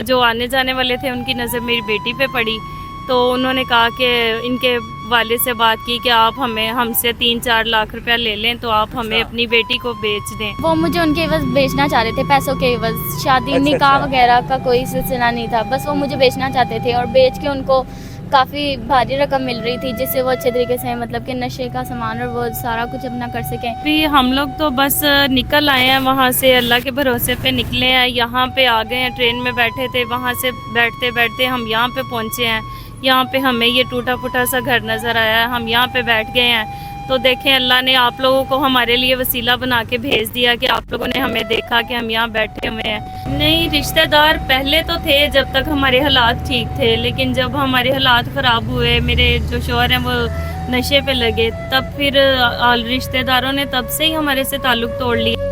جو آنے جانے والے تھے ان کی نظر میری بیٹی پہ پڑی، تو انہوں نے کہا کہ ان کے والد سے بات کی کہ آپ ہم سے 3-4 لاکھ روپیہ لے لیں تو آپ ہمیں اپنی بیٹی کو بیچ دیں۔ وہ مجھے ان کے عوض بیچنا چاہ رہے تھے، پیسوں کے عوض، شادی نکاح وغیرہ کا کوئی سلسلہ نہیں تھا، بس وہ مجھے بیچنا چاہتے تھے، اور بیچ کے ان کو کافی بھاری رقم مل رہی تھی جس سے وہ اچھے طریقے سے مطلب کہ نشے کا سامان اور وہ سارا کچھ اپنا کر سکیں۔ بھی ہم لوگ تو بس نکل آئے ہیں وہاں سے، اللہ کے بھروسے پہ نکلے ہیں، یہاں پہ آ گئے ہیں، ٹرین میں بیٹھے تھے، وہاں سے بیٹھتے بیٹھتے ہم یہاں پہ پہنچے ہیں، یہاں پہ ہمیں یہ ٹوٹا پھوٹا سا گھر نظر آیا ہے، ہم یہاں پہ بیٹھ گئے ہیں۔ تو دیکھیں اللہ نے آپ لوگوں کو ہمارے لیے وسیلہ بنا کے بھیج دیا کہ آپ لوگوں نے ہمیں دیکھا کہ ہم یہاں بیٹھے ہوئے ہیں۔ نہیں، رشتہ دار پہلے تو تھے جب تک ہمارے حالات ٹھیک تھے، لیکن جب ہمارے حالات خراب ہوئے، میرے جو شوہر ہیں وہ نشے پہ لگے، تب پھر رشتہ داروں نے تب سے ہی ہمارے سے تعلق توڑ لیا۔